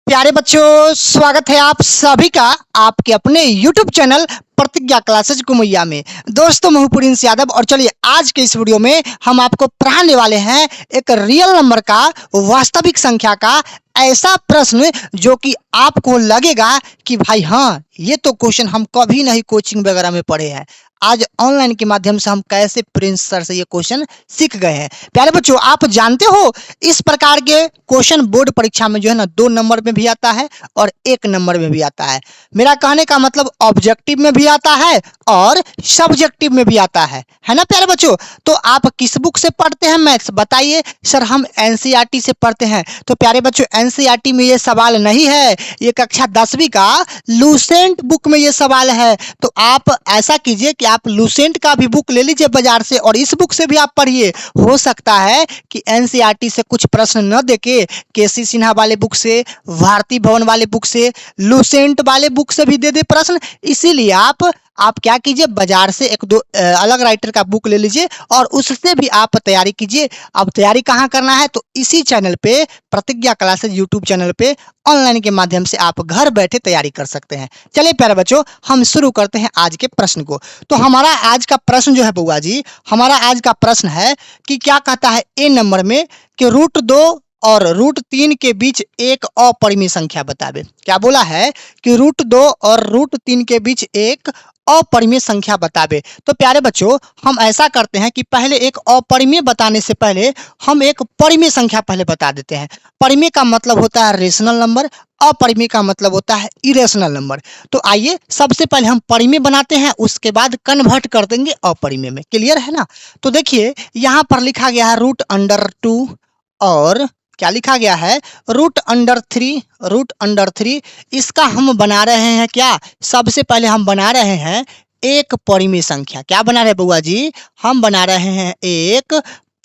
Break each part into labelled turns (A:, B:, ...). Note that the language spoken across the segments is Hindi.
A: प्यारे बच्चों, स्वागत है आप सभी का आपके अपने YouTube चैनल प्रतिज्ञा क्लासेज कुमैया में। दोस्तों, मैं हूं प्रिंस यादव और चलिए आज के इस वीडियो में हम आपको पढ़ाने वाले हैं एक रियल नंबर का, वास्तविक संख्या का ऐसा प्रश्न जो कि आपको लगेगा कि भाई हाँ, ये तो क्वेश्चन हम कभी नहीं कोचिंग वगैरह में पढ़े हैं। आज ऑनलाइन के माध्यम से हम कैसे प्रिंस सर से ये क्वेश्चन सीख गए हैं। प्यारे बच्चों, आप जानते हो इस प्रकार के क्वेश्चन बोर्ड परीक्षा में जो है ना 2 नंबर में भी आता है और 1 नंबर में भी आता है। मेरा कहने का मतलब ऑब्जेक्टिव में भी आता है और सब्जेक्टिव में भी आता है ना प्यारे बच्चों। तो आप किस बुक से पढ़ते हैं मैथ्स बताइए। सर हम एनसीईआरटी से पढ़ते हैं। तो प्यारे बच्चों, एनसीईआरटी में ये सवाल नहीं है, ये कक्षा 10वीं का लूसेंट बुक में ये सवाल है। तो आप ऐसा कीजिए कि आप लूसेंट का भी बुक ले लीजिए बाजार से और इस बुक से भी आप पढ़िए। हो सकता है कि एनसीईआरटी से कुछ प्रश्न न देके केसी सिन्हा वाले बुक से, भारती भवन वाले बुक से, लूसेंट वाले बुक से भी दे दे प्रश्न। इसीलिए आप क्या कीजिए, बाजार से 1-2 अलग राइटर का बुक ले लीजिए और उससे भी आप तैयारी कीजिए। अब तैयारी कहाँ करना है, तो इसी चैनल पे प्रतिज्ञा क्लासेज यूट्यूब चैनल पे ऑनलाइन के माध्यम से आप घर बैठे तैयारी कर सकते हैं। चलिए प्यारे बच्चों, हम शुरू करते हैं आज के प्रश्न को। तो हमारा आज का प्रश्न जो है बउआ जी, हमारा आज का प्रश्न है कि क्या कहता है ए नंबर में कि √2 और √3 के बीच एक अपरिमेय संख्या बतावे। क्या बोला है कि √2 और √3 के बीच एक अपरिमेय संख्या बतावे। तो प्यारे बच्चों, हम ऐसा करते हैं कि पहले एक अपरिमेय बताने से पहले हम एक परिमेय संख्या पहले बता देते हैं। परिमेय का मतलब होता है रेशनल नंबर, अपरिमेय का मतलब होता है इरेशनल नंबर। तो आइए सबसे पहले हम परिमेय बनाते हैं, उसके बाद कन्वर्ट कर देंगे अपरिमेय में। क्लियर है ना। तो देखिए यहाँ पर लिखा गया है √2 और क्या लिखा गया है √3। इसका हम बना रहे हैं क्या, सबसे पहले हम बना रहे हैं एक परिमेय संख्या। क्या बना रहे हैं बउआ जी, हम बना रहे हैं एक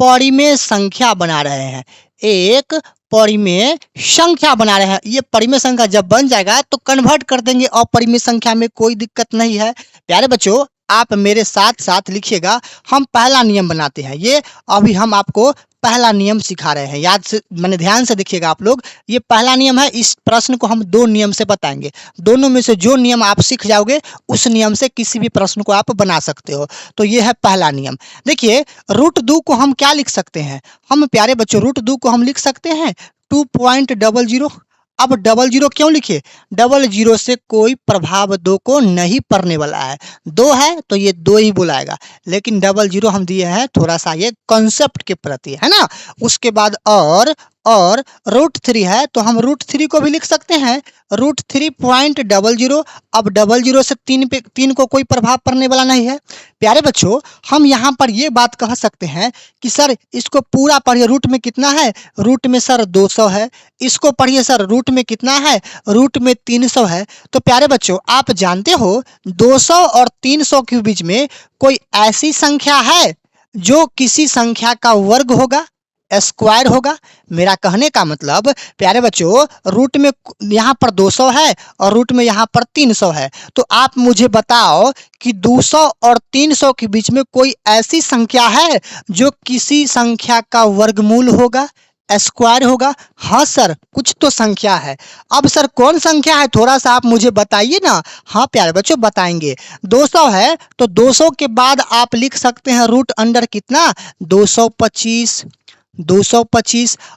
A: परिमेय संख्या बना रहे हैं, एक परिमेय संख्या बना रहे हैं। ये परिमेय संख्या जब बन जाएगा तो कन्वर्ट कर देंगे अपरिमेय संख्या में, कोई दिक्कत नहीं है। प्यारे बच्चों, आप मेरे साथ साथ लिखिएगा। हम पहला नियम बनाते हैं, ये अभी हम आपको पहला नियम सिखा रहे हैं। याद से मैंने ध्यान से देखिएगा आप लोग, ये पहला नियम है। इस प्रश्न को हम 2 नियम से बताएंगे, दोनों में से जो नियम आप सीख जाओगे उस नियम से किसी भी प्रश्न को आप बना सकते हो। तो ये है पहला नियम। देखिए √2 को हम क्या लिख सकते हैं, हम प्यारे बच्चों √2 को हम लिख सकते हैं 2.00। अब 00 क्यों लिखे, 00 से कोई प्रभाव 2 को नहीं पड़ने वाला है। 2 है तो ये 2 ही बुलाएगा, लेकिन 00 हम दिए हैं थोड़ा सा ये कॉन्सेप्ट के प्रति, है ना। उसके बाद और √3 है तो हम √3 को भी लिख सकते हैं √3.00। अब 00 से 3 को कोई प्रभाव पड़ने वाला नहीं है। प्यारे बच्चों, हम यहाँ पर ये बात कह सकते हैं कि सर इसको पूरा पढ़िए, रूट में कितना है, रूट में सर 200 है। इसको पढ़िए सर, रूट में कितना है, रूट में 300 है। तो प्यारे बच्चों, आप जानते हो 200 और 300 के बीच में कोई ऐसी संख्या है जो किसी संख्या का वर्ग होगा, स्क्वायर होगा। मेरा कहने का मतलब प्यारे बच्चों, रूट में यहाँ पर 200 है और रूट में यहाँ पर 300 है। तो आप मुझे बताओ कि 200 और 300 के बीच में कोई ऐसी संख्या है जो किसी संख्या का वर्गमूल होगा, स्क्वायर होगा। हाँ सर, कुछ तो संख्या है। अब सर कौन संख्या है, थोड़ा सा आप मुझे बताइए ना। हाँ प्यारे बच्चों, बताएंगे। 200 है तो 200 के बाद आप लिख सकते हैं रूट अंडर कितना, 225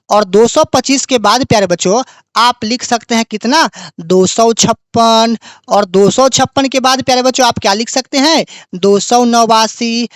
A: और 225 के बाद प्यारे बच्चों आप लिख सकते हैं कितना, 256 और 256 के बाद प्यारे बच्चों आप क्या लिख सकते हैं, 289।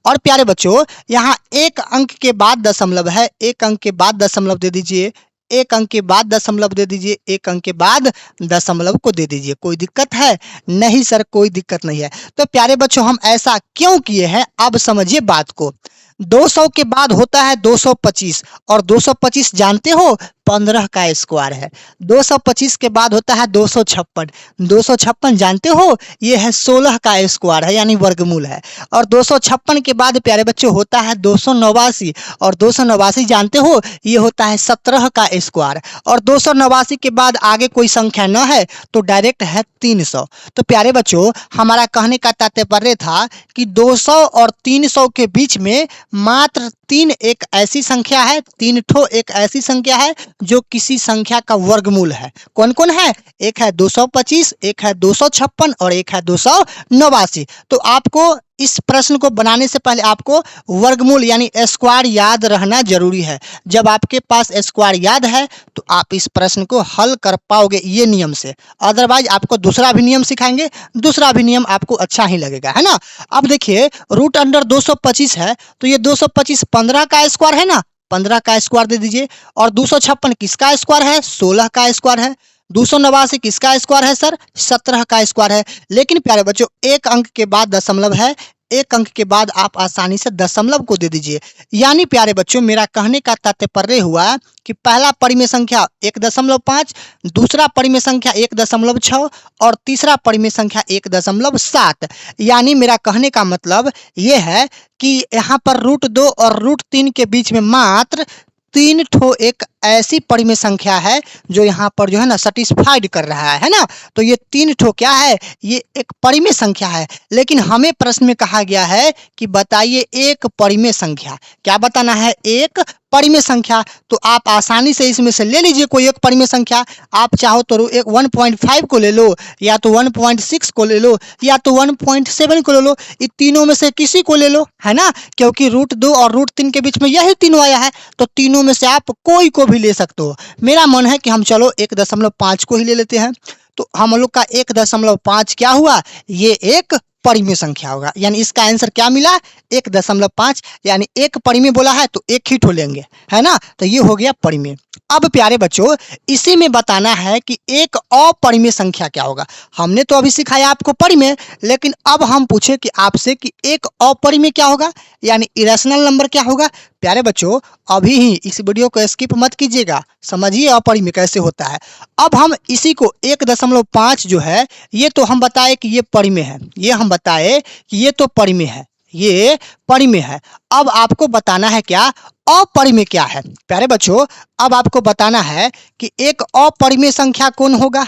A: और प्यारे बच्चों यहाँ एक अंक के बाद दशमलव है, एक अंक के बाद दशमलव दे दीजिए, एक अंक के बाद दशमलव दे दीजिए, एक अंक के बाद दशमलव को दे दीजिए। कोई दिक्कत है नहीं सर, कोई दिक्कत नहीं है। तो प्यारे बच्चों, हम ऐसा क्यों किए हैं, अब समझिए बात को। 200 के बाद होता है 225 और 225 जानते हो 15 का स्क्वायर है। 225 के बाद होता है 256 जानते हो ये है 16 का स्क्वायर है, यानी वर्गमूल है। और 256 के बाद प्यारे बच्चों होता है 289 और 289 जानते हो ये होता है 17 का स्क्वायर। और 289 के बाद आगे कोई संख्या न है तो डायरेक्ट है 300। तो प्यारे बच्चों, हमारा कहने का तात्पर्य था कि 200 और 300 के बीच में मात्र 3 एक ऐसी संख्या है, 3 ठो एक ऐसी संख्या है जो किसी संख्या का वर्गमूल है। कौन कौन है? एक है 225, एक है 256 और एक है 289। तो आपको इस प्रश्न को बनाने से पहले आपको वर्गमूल यानी स्क्वायर याद रहना जरूरी है। जब आपके पास स्क्वायर याद है तो आप इस प्रश्न को हल कर पाओगे ये नियम से। अदरवाइज आपको दूसरा भी नियम सिखाएंगे, दूसरा भी नियम आपको अच्छा ही लगेगा, है ना। अब देखिए रूट अंडर 225 है तो ये 225 15 का स्क्वायर है ना, 15 का स्क्वायर दे दीजिए। और 256 किसका स्क्वायर है? 16 का स्क्वायर है। 289 किसका स्क्वायर है सर? 17 का स्क्वायर है। लेकिन प्यारे बच्चों एक अंक के बाद दशमलव है, एक अंक के बाद आप आसानी से दशमलव को दे दीजिए। यानी प्यारे बच्चों मेरा कहने का तात्पर्य हुआ कि पहला परिमेय संख्या 1.5, दूसरा परिमेय संख्या 1.6 और तीसरा परिमेय संख्या 1.7। यानी मेरा कहने का मतलब ये है कि यहाँ पर √2 और √3 के बीच में मात्र 3 ठो एक ऐसी परिमेय संख्या है जो यहाँ पर जो है ना सेटिस्फाइड कर रहा है ना। तो ये 3 ठो क्या है? ये एक परिमेय संख्या है। लेकिन हमें प्रश्न में कहा गया है कि बताइए एक परिमेय संख्या। क्या बताना है? एक परिमेय संख्या। तो आप आसानी से इसमें से ले लीजिए कोई एक परिमेय संख्या। आप चाहो तो 1.5 को ले लो, या तो 1.6 को ले लो, या तो 1.7 को ले लो। इन तीनों में से किसी को ले लो, है ना, क्योंकि √2 और √3 के बीच में यही तीनों आया है। तो तीनों में से आप कोई को भी ले सकते हो। मेरा मन है कि हम चलो 1.5 को ही ले लेते हैं। तो हम लोग का 1.5 क्या हुआ? ये एक परिमेय संख्या होगा। यानी इसका आंसर क्या मिला? 1.5। यानी एक परिमेय बोला है तो एक ही ठो लेंगे, है ना। तो ये हो गया परिमेय। अब प्यारे बच्चों इसी में बताना है कि एक अपरिमेय संख्या क्या होगा। हमने तो अभी सिखाया आपको परिमेय, लेकिन अब हम पूछे कि आपसे कि एक अपरिमेय क्या होगा, यानी इरेशनल नंबर क्या होगा। प्यारे बच्चों अभी ही इस वीडियो को स्किप मत कीजिएगा, समझिए अपरिमेय कैसे होता है। अब हम इसी को 1.5 जो है ये तो हम बताए कि ये परिमेय है, ये हम बताए कि ये तो परिमेय है, ये परिमेय है। अब आपको बताना है क्या? अपरिमेय क्या है। प्यारे बच्चों अब आपको बताना है कि एक अपरिमेय संख्या कौन होगा।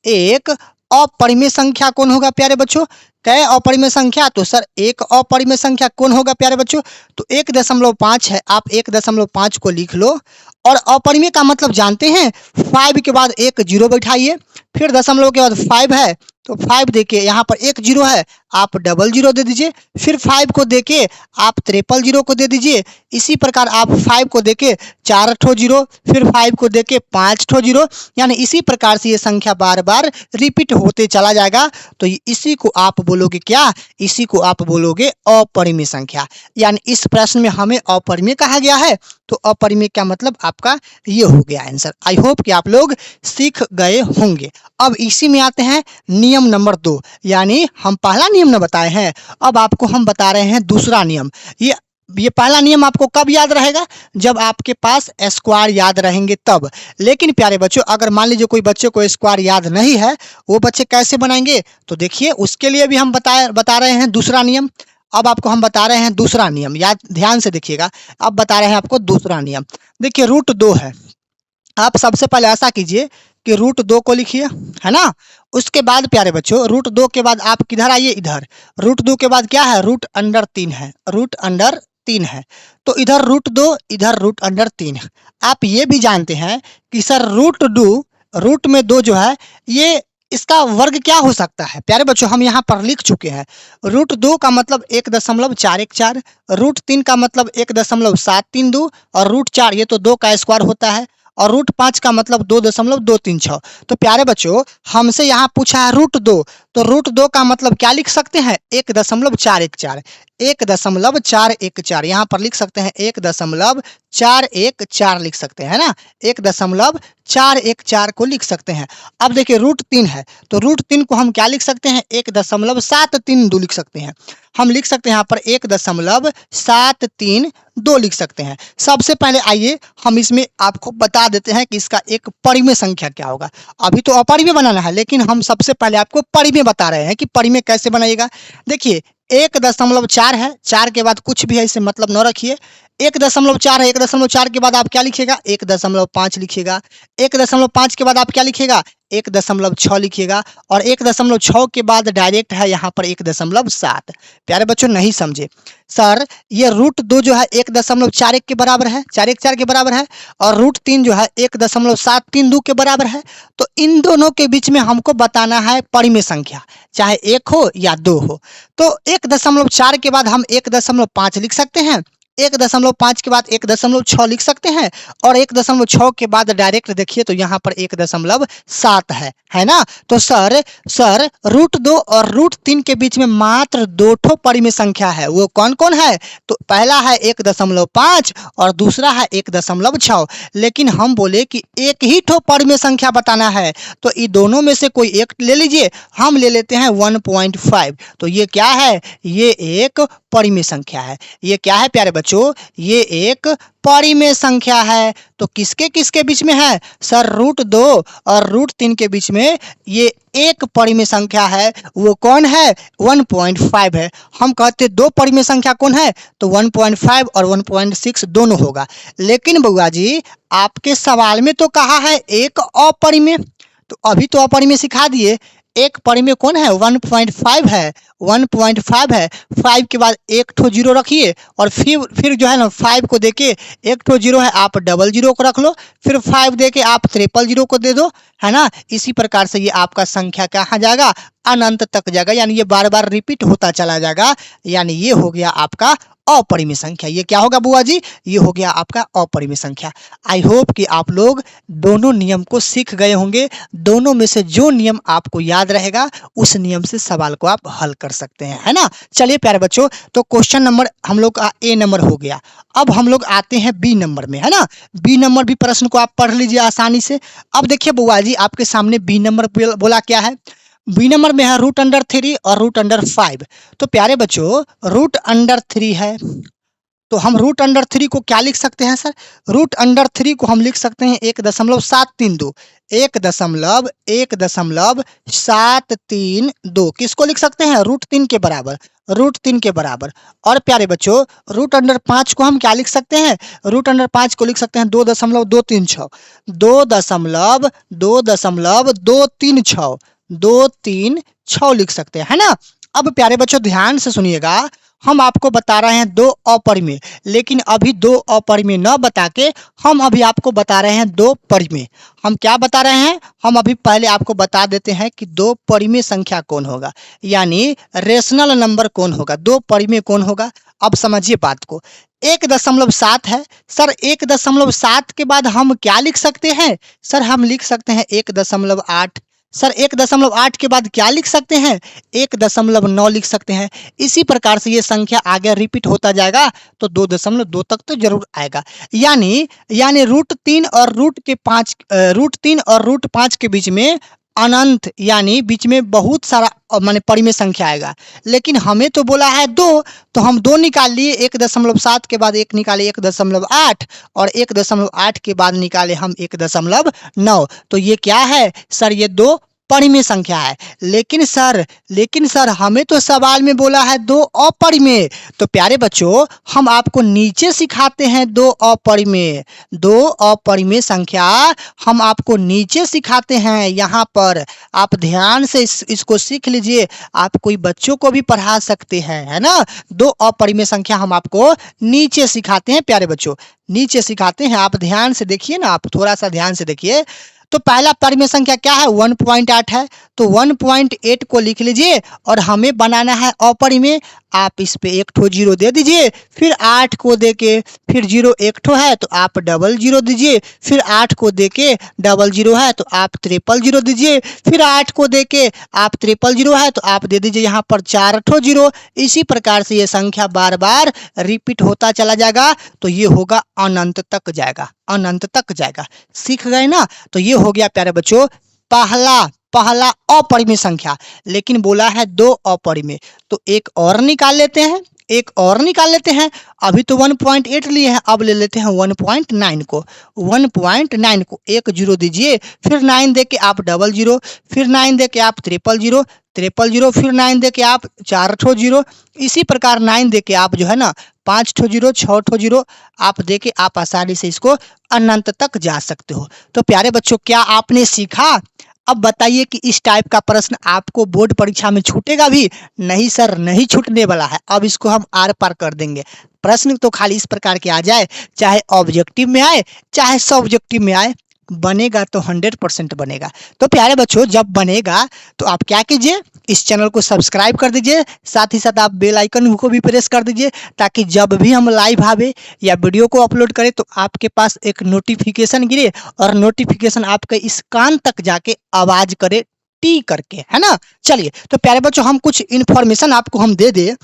A: एक अपरिमेय संख्या कौन होगा प्यारे बच्चों? कै अपरिमेय संख्या? तो सर एक अपरिमेय संख्या कौन होगा प्यारे बच्चों? तो 1.5 है, आप 1.5 को लिख लो। और अपरिमेय का मतलब जानते हैं, 5 के बाद एक जीरो बैठाइए, फिर दशमलव के बाद 5 है तो 5 देके यहाँ पर एक जीरो है, आप डबल जीरो दे दीजिए। फिर 5 को देके आप ट्रिपल जीरो को दे दीजिए। इसी प्रकार आप 5 को देके 4 ठो जीरो, फिर 5 को देके 5 ठो जीरो। यानी इसी प्रकार से ये संख्या बार बार रिपीट होते चला जाएगा। तो इसी को आप बोलोगे क्या? इसी को आप बोलोगे अपरिमेय संख्या। यानी इस प्रश्न में हमें अपरिमेय कहा गया है, तो अपरिमेय का मतलब आपका ये हो गया आंसर। आई होप कि आप लोग सीख गए होंगे। अब इसी में आते हैं नियम नंबर 2, यानी हम पहला नियम न बताए हैं, अब आपको हम बता रहे हैं दूसरा नियम। ये पहला नियम आपको कब याद रहेगा? जब आपके पास स्क्वायर याद रहेंगे तब। लेकिन प्यारे बच्चों अगर मान लीजिए कोई बच्चे को स्क्वायर याद नहीं है, वो बच्चे कैसे बनाएंगे? तो देखिए उसके लिए भी हम बता रहे हैं दूसरा नियम। अब आपको हम बता रहे हैं दूसरा नियम, याद ध्यान से देखिएगा। अब बता रहे हैं आपको दूसरा नियम। देखिए √2 है, आप सबसे पहले ऐसा कीजिए कि √2 को लिखिए, है ना। उसके बाद प्यारे बच्चों √2 के बाद आप किधर आइए, इधर। √2 के बाद क्या है? √3 है, √3 है। तो इधर √2, इधर √3। आप ये भी जानते हैं कि सर रूट में 2 जो है ये इसका वर्ग क्या हो सकता है। प्यारे बच्चों हम यहाँ पर लिख चुके हैं। √2 का मतलब 1.414, √3 का मतलब 1.732 और √4 ये तो 2 का स्क्वायर होता है, और √5 का मतलब 2.236। तो प्यारे बच्चों हमसे यहाँ पूछा है √2, तो √2 का मतलब क्या लिख सकते हैं? 1.414, 1.414 यहाँ पर लिख सकते हैं, 1.414 लिख सकते हैं, है ना, 1.414 को लिख सकते हैं। अब देखिए √3 है, तो √3 को हम क्या लिख सकते हैं? 1.732 लिख सकते हैं। हम लिख सकते हैं यहाँ पर 1.732 लिख सकते हैं। सबसे पहले आइए हम इसमें आपको बता देते हैं कि इसका एक परिमेय संख्या क्या होगा। अभी तो अपरिमेय बनाना है, लेकिन हम सबसे पहले आपको परिमेय बता रहे हैं कि परिमेय कैसे बनाइएगा। देखिए 1.4 है, 4 के बाद कुछ भी है इसे मतलब न रखिए। 1.4 है, 1.4 के बाद आप क्या लिखिएगा 1.5 लिखिएगा, 1.5 के बाद आप क्या लिखिएगा 1.6 लिखिएगा, और 1.6 के बाद डायरेक्ट है यहाँ पर 1.7। प्यारे बच्चों नहीं समझे सर, ये √2 जो है 1.41 के बराबर है, 414 के बराबर है, और √3 जो है 1.732 के बराबर है। तो इन दोनों के बीच में हमको बताना है परिमेय संख्या, चाहे 1 हो या 2 हो। तो 1.4 के बाद हम 1.5 लिख सकते हैं, 1.5 के बाद 1.6 लिख सकते हैं, और 1.6 के बाद डायरेक्ट देखिए तो यहाँ पर 1.7 है ना। तो सर √2 और √3 के बीच में मात्र 2 ठो परिमेय संख्या है, वो कौन कौन है? तो पहला है 1.5 और दूसरा है 1.6। लेकिन हम बोले कि एक ही ठो परिमेय संख्या बताना है, तो इन दोनों में से कोई एक ले लीजिए। हम ले लेते हैं 1.5। तो ये क्या है? ये एक परिमेय संख्या है। ये क्या है प्यारे बच्चों? ये एक परिमेय संख्या है। तो किसके किसके बीच में है? सर √2 और √3 के बीच में ये एक परिमेय संख्या है। वो कौन है? 1.5 है। हम कहते दो परिमेय संख्या कौन है? तो 1.5 और 1.6 दोनों होगा। लेकिन बउआ जी आपके सवाल में तो कहा है एक अपरिमेय, तो अभी तो अपरिमेय सिखा दिए। एक परिमेय कौन है? 1.5 है, 1.5 है। 5 के बाद एक ठो जीरो रखिए, और फिर जो है ना 5 को देके एक ठो जीरो है आप 00 को रख लो, फिर 5 देके आप 000 को दे दो, है ना। इसी प्रकार से ये आपका संख्या कहाँ जाएगा? अनंत तक जाएगा, यानी ये बार बार रिपीट होता चला जाएगा। यानी ये हो गया आपका अपरिमेय संख्या। ये क्या होगा बुआ जी? ये हो गया आपका अपरिमेय संख्या। आई होप कि आप लोग दोनों नियम को सीख गए होंगे। दोनों में से जो नियम आपको याद रहेगा उस नियम से सवाल को आप हल कर सकते हैं, है ना। चलिए प्यारे बच्चों, तो क्वेश्चन नंबर हम लोग का A नंबर हो गया। अब हम लोग आते हैं B नंबर में, है ना। B नंबर भी प्रश्न को आप पढ़ लीजिए आसानी से। अब देखिए बुआ जी आपके सामने B नंबर बोला क्या है? बी नंबर में है √3 और √5। तो प्यारे बच्चों √3 है, तो हम √3 को क्या लिख सकते हैं सर? √3 को हम लिख सकते हैं 1.732, 1.732। किसको लिख सकते हैं? √3 के बराबर, √3 के बराबर। और प्यारे बच्चों √5 को हम क्या लिख सकते हैं? √5 को लिख सकते हैं 2.236, 2.236 लिख सकते हैं, है ना। अब प्यारे बच्चों ध्यान से सुनिएगा, हम आपको बता रहे हैं दो अपरिमेय, लेकिन अभी दो अपरिमेय न बता के हम अभी आपको बता रहे हैं दो परिमेय। हम क्या बता रहे हैं? हम अभी पहले आपको बता देते हैं कि दो परिमेय संख्या कौन होगा, यानी रेशनल नंबर कौन होगा, दो परिमेय कौन होगा। अब समझिए बात को। 1.7 है सर, 1.7 के बाद हम क्या लिख सकते हैं? सर हम लिख सकते हैं 1.8। सर 1.8 के बाद क्या लिख सकते हैं? 1.9 लिख सकते हैं। इसी प्रकार से ये संख्या आगे रिपीट होता जाएगा, तो 2.2 तक तो जरूर आएगा। यानी √3 और √5 के बीच में अनंत, यानी बीच में बहुत सारा माने परिमेय संख्या आएगा। लेकिन हमें तो बोला है 2, तो हम 2 निकाल लिए। 1.7 के बाद 1 निकाले 1.8, और 1.8 के बाद निकाले हम 1.9। तो ये क्या है सर? ये दो परिमेय संख्या है। लेकिन सर हमें तो सवाल में बोला है दो अपरिमेय। तो प्यारे बच्चों हम आपको नीचे सिखाते हैं दो अपरिमेय संख्या हम आपको नीचे सिखाते हैं। यहाँ पर आप ध्यान से इसको सीख लीजिए, आप कोई बच्चों को भी पढ़ा सकते हैं, है ना। दो अपरिमेय संख्या हम आपको नीचे सिखाते हैं प्यारे बच्चों, नीचे सिखाते हैं। आप ध्यान से देखिए ना, आप थोड़ा सा ध्यान से देखिए। तो पहला परिमेय संख्या क्या है? 1.8 है, तो 1.8 को लिख लीजिए, और हमें बनाना है अपरिमेय। आप इस पे एक ठो जीरो दे दीजिए, फिर 8 को देके फिर जीरो एक ठो है तो आप 00 दीजिए, फिर 8 को देके 00 है तो आप 000 दीजिए, फिर 8 को देके आप 000 है तो आप दे दीजिए यहाँ पर 4 ठो जीरो। इसी प्रकार से ये संख्या बार बार रिपीट होता चला जाएगा, तो ये होगा अनंत तक जाएगा, अनंत तक जाएगा। सीख गए ना। तो ये हो गया प्यारे बच्चों पहला अपरिमेय संख्या। लेकिन बोला है दो अपरिमेय, तो एक और निकाल लेते हैं, अभी तो 1.8 लिए हैं, अब ले लेते हैं 1.9 को। 1.9 को एक जीरो दीजिए, फिर 9 दे के आप 00, फिर 9 दे के आप 000, 000 फिर 9 दे के आप 4 ठो 0, इसी प्रकार 9 दे के आप जो है ना 5 ठो 0, 6 ठो 0 आप दे के आप आसानी से इसको अनंत तक जा सकते हो। तो प्यारे बच्चों, क्या आपने सीखा? अब बताइए कि इस टाइप का प्रश्न आपको बोर्ड परीक्षा में छूटेगा भी? नहीं सर, नहीं छूटने वाला है। अब इसको हम आर पार कर देंगे। प्रश्न तो खाली इस प्रकार के आ जाए, चाहे ऑब्जेक्टिव में आए चाहे सब्जेक्टिव में आए, बनेगा तो 100% बनेगा। तो प्यारे बच्चों, जब बनेगा तो आप क्या कीजिए, इस चैनल को सब्सक्राइब कर दीजिए, साथ ही साथ आप बेल आइकन को भी प्रेस कर दीजिए, ताकि जब भी हम लाइव आवे या वीडियो को अपलोड करें तो आपके पास एक नोटिफिकेशन गिरे और नोटिफिकेशन आपके इस कान तक जाके आवाज करे टी करके, है ना। चलिए, तो प्यारे बच्चों, हम कुछ इन्फॉर्मेशन आपको हम दे दे।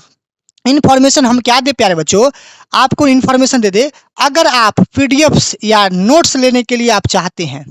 A: इन्फॉर्मेशन हम क्या दे प्यारे बच्चों, आपको इन्फॉर्मेशन दे दे। अगर आप पीडीएफ या नोट्स लेने के लिए आप चाहते हैं,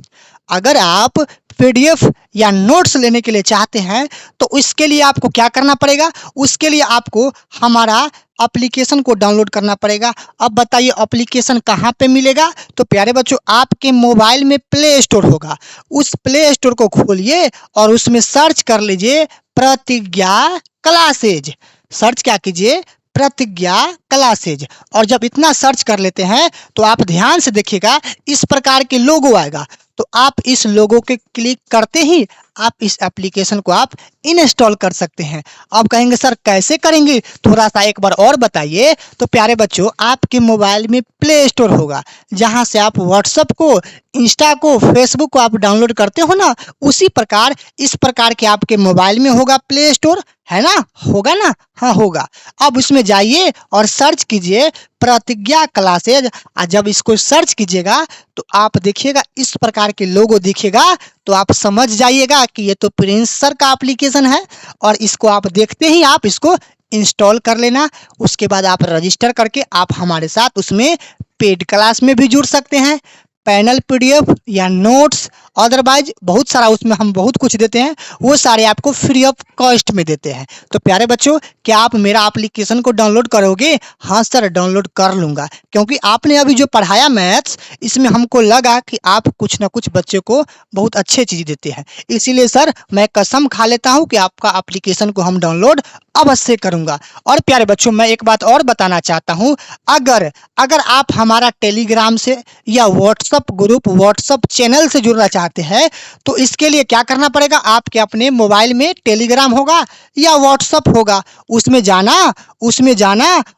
A: अगर आप पीडीएफ या नोट्स लेने के लिए चाहते हैं, तो इसके लिए आपको क्या करना पड़ेगा? उसके लिए आपको हमारा एप्लीकेशन को डाउनलोड करना पड़ेगा। अब बताइए एप्लीकेशन कहाँ पे मिलेगा? तो प्यारे बच्चों, आपके मोबाइल में प्ले स्टोर होगा, उस प्ले स्टोर को खोलिए और उसमें सर्च कर लीजिए प्रतिज्ञा क्लासेज। सर्च क्या कीजिए? प्रतिज्ञा क्लासेज। और जब इतना सर्च कर लेते हैं तो आप ध्यान से देखिएगा, इस प्रकार के लोगो आएगा। तो आप इस लोगो के क्लिक करते ही आप इस एप्लीकेशन को आप इंस्टॉल कर सकते हैं। अब कहेंगे सर कैसे करेंगे, थोड़ा सा एक बार और बताइए। तो प्यारे बच्चों, आपके मोबाइल में प्ले स्टोर होगा, जहां से आप व्हाट्सएप को, इंस्टा को, फेसबुक को आप डाउनलोड करते हो ना, उसी प्रकार इस प्रकार के आपके मोबाइल में होगा प्ले स्टोर, है ना? होगा ना? हाँ होगा। अब उसमें जाइए और सर्च कीजिए प्रतिज्ञा क्लासेज। जब इसको सर्च कीजिएगा तो आप देखिएगा इस प्रकार के लोगो दिखेगा, तो आप समझ जाइएगा कि ये तो प्रिंस सर का एप्लीकेशन है, और इसको आप देखते ही आप इसको इंस्टॉल कर लेना। उसके बाद आप रजिस्टर करके आप हमारे साथ उसमें पेड क्लास में भी जुड़ सकते हैं। पैनल पीडीएफ या नोट्स, अदरवाइज बहुत सारा उसमें हम बहुत कुछ देते हैं, वो सारे आपको फ्री ऑफ कॉस्ट में देते हैं। तो प्यारे बच्चों, क्या आप मेरा एप्लीकेशन को डाउनलोड करोगे? हाँ सर, डाउनलोड कर लूँगा, क्योंकि आपने अभी जो पढ़ाया मैथ्स, इसमें हमको लगा कि आप कुछ ना कुछ बच्चे को बहुत अच्छे चीज़ देते हैं। इसीलिए सर मैं कसम खा लेता हूँ कि आपका एप्लीकेशन को हम डाउनलोड अवश्य करूँगा। और प्यारे बच्चों, मैं एक बात और बताना चाहता हूँ, अगर आप हमारा टेलीग्राम से या व्हाट्सएप ग्रुप, व्हाट्सएप चैनल से जुड़ना चाहते हैं, तो इसके लिए क्या करना पड़ेगा? आपके अपने मोबाइल में टेलीग्राम होगा या व्हाट्सएप होगा, उसमें जाना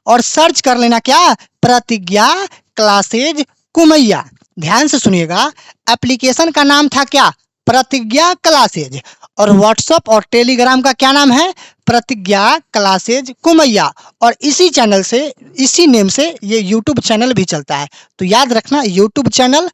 A: और सर्च कर लेना क्या? प्रतिज्ञा क्लासेज कुमैया। ध्यान से सुनिएगा, एप्लीकेशन का नाम था क्या? प्रतिज्ञा क्लासेज। और व्हाट्सएप और टेलीग्राम का क्या नाम है? प्रतिज्ञा क्लासेज कुमैया। और इसी चैनल से, इसी नेम से ये यूट्यूब चैनल भी चलता है। तो याद रखना, यूट्यूब चैनल,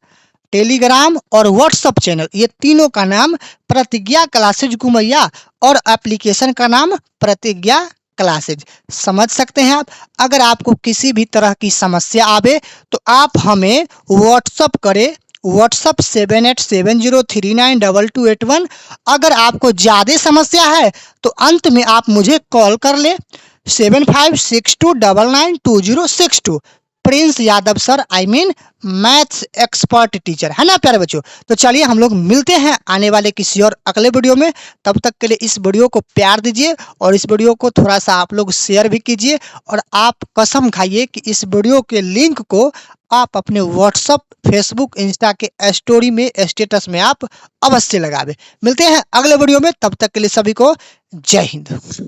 A: टेलीग्राम और व्हाट्सएप चैनल, ये तीनों का नाम प्रतिज्ञा क्लासेज कुमैया, और एप्लीकेशन का नाम प्रतिज्ञा क्लासेज। समझ सकते हैं आप। अगर आपको किसी भी तरह की समस्या आवे तो आप हमें व्हाट्सएप करें, व्हाट्सएप 7870392281। अगर आपको ज़्यादा समस्या है तो अंत में आप मुझे कॉल कर ले 7562992062। Prince Yadav sir, I mean maths expert teacher, है ना प्यारे बच्चों। तो चलिए हम लोग मिलते हैं आने वाले किसी और अगले वीडियो में। तब तक के लिए इस वीडियो को प्यार दीजिए और इस वीडियो को थोड़ा सा आप लोग शेयर भी कीजिए, और आप कसम खाइए कि इस वीडियो के लिंक को आप अपने व्हाट्सएप, फेसबुक, इंस्टा के स्टोरी में, स्टेटस में आप अवश्य लगावे। मिलते हैं अगले वीडियो में, तब तक के लिए सभी को जय हिंद।